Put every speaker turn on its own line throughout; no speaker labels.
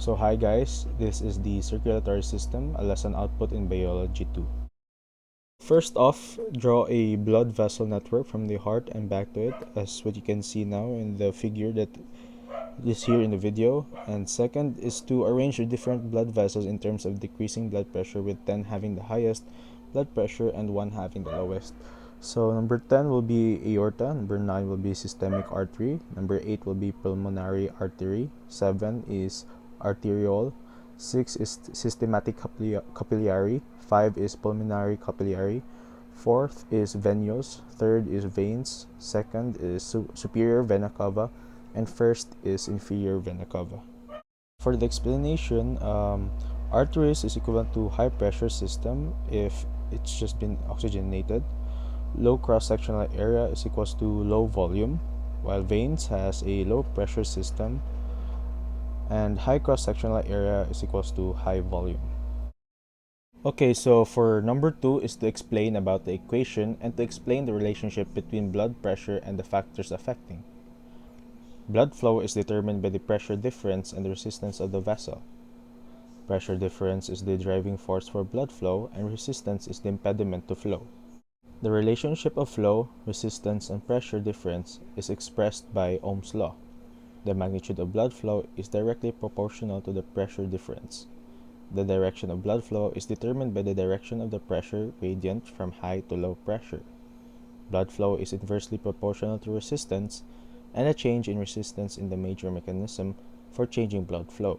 So hi guys, this is the circulatory system, a lesson output in biology 2. First off, draw a blood vessel network from the heart and back to it, as what you can see now in the figure that is here in the video. And second is to arrange the different blood vessels in terms of decreasing blood pressure, with 10 having the highest blood pressure and 1 having the lowest. So number 10 will be aorta, number 9 will be systemic artery, number 8 will be pulmonary artery, 7 is arteriole, 6 is systematic capillary, 5 is pulmonary capillary, fourth is venous, third is veins, second is superior vena cava, and first is inferior vena cava. For the explanation, arteries is equivalent to high pressure system if it's just been oxygenated. Low cross-sectional area is equals to low volume, while veins has a low pressure system, and high cross-sectional area is equals to high volume. Okay, so for number 2 is to explain about the equation and to explain the relationship between blood pressure and the factors affecting. Blood flow is determined by the pressure difference and the resistance of the vessel. Pressure difference is the driving force for blood flow, and resistance is the impediment to flow. The relationship of flow, resistance, and pressure difference is expressed by Ohm's law. The magnitude of blood flow is directly proportional to the pressure difference. The direction of blood flow is determined by the direction of the pressure gradient from high to low pressure. Blood flow is inversely proportional to resistance, and a change in resistance in the major mechanism for changing blood flow.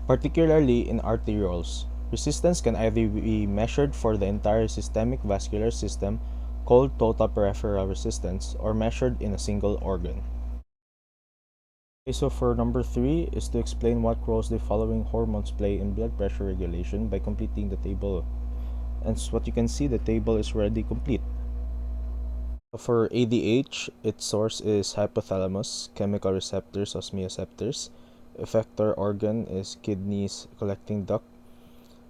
Particularly in arterioles, resistance can either be measured for the entire systemic vascular system, called total peripheral resistance, or measured in a single organ. Okay, so for number 3 is to explain what roles the following hormones play in blood pressure regulation by completing the table. And so what you can see, the table is already complete. For ADH, its source is hypothalamus, chemical receptors, osmoreceptors. Effector organ is kidneys, collecting duct.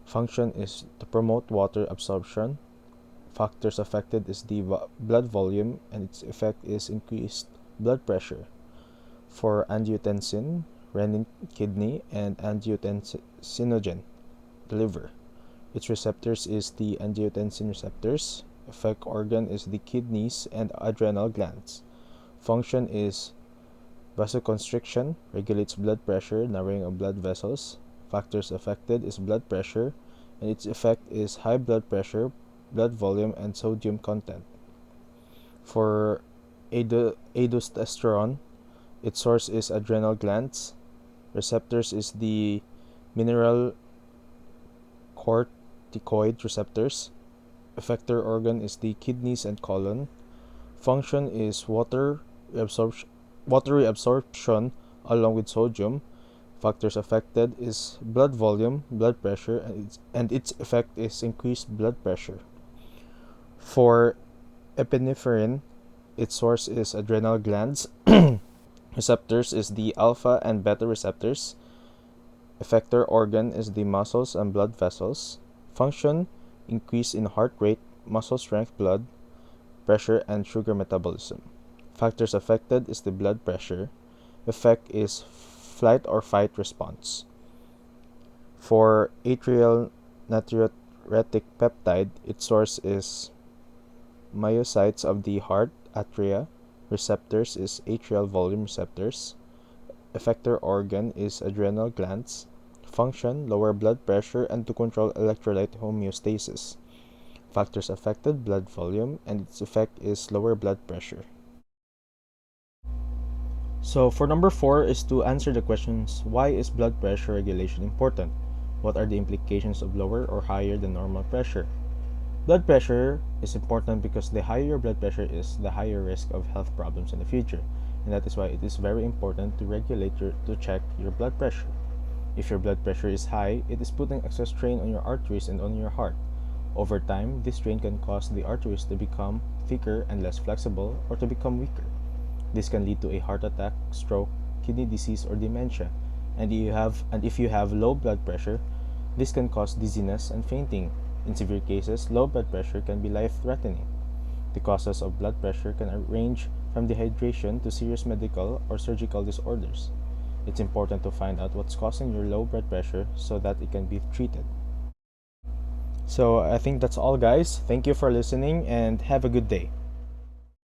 Function is to promote water absorption. Factors affected is the blood volume, and its effect is increased blood pressure. For angiotensin, renin, kidney, and angiotensinogen, the liver. Its receptors is the angiotensin receptors. Effect organ is the kidneys and adrenal glands. Function is vasoconstriction, regulates blood pressure, narrowing of blood vessels. Factors affected is blood pressure, and its effect is high blood pressure, blood volume, and sodium content. For aldosterone, its source is adrenal glands. Receptors is the mineral corticoid receptors. Effector organ is the kidneys and colon. Function is water reabsorption along with sodium. Factors affected is blood volume, blood pressure, and its effect is increased blood pressure. For epinephrine, its source is adrenal glands. Receptors is the alpha and beta receptors. Effector organ is the muscles and blood vessels. Function, increase in heart rate, muscle strength, blood pressure, and sugar metabolism. Factors affected is the blood pressure. Effect is flight or fight response. For atrial natriuretic peptide, its source is myocytes of the heart, atria. Receptors is atrial volume receptors. Effector organ is adrenal glands. Function, lower blood pressure and to control electrolyte homeostasis. Factors affected, blood volume, and its effect is lower blood pressure. So for number 4 is to answer the questions, why is blood pressure regulation important? What are the implications of lower or higher than normal pressure? Blood pressure is important because the higher your blood pressure is, the higher risk of health problems in the future. And that is why it is very important to to check your blood pressure. If your blood pressure is high, it is putting extra strain on your arteries and on your heart. Over time, this strain can cause the arteries to become thicker and less flexible, or to become weaker. This can lead to a heart attack, stroke, kidney disease, or dementia. And if you have low blood pressure, this can cause dizziness and fainting. In severe cases, low blood pressure can be life-threatening. The causes of blood pressure can range from dehydration to serious medical or surgical disorders. It's important to find out what's causing your low blood pressure so that it can be treated. So I think that's all, guys. Thank you for listening and have a good day.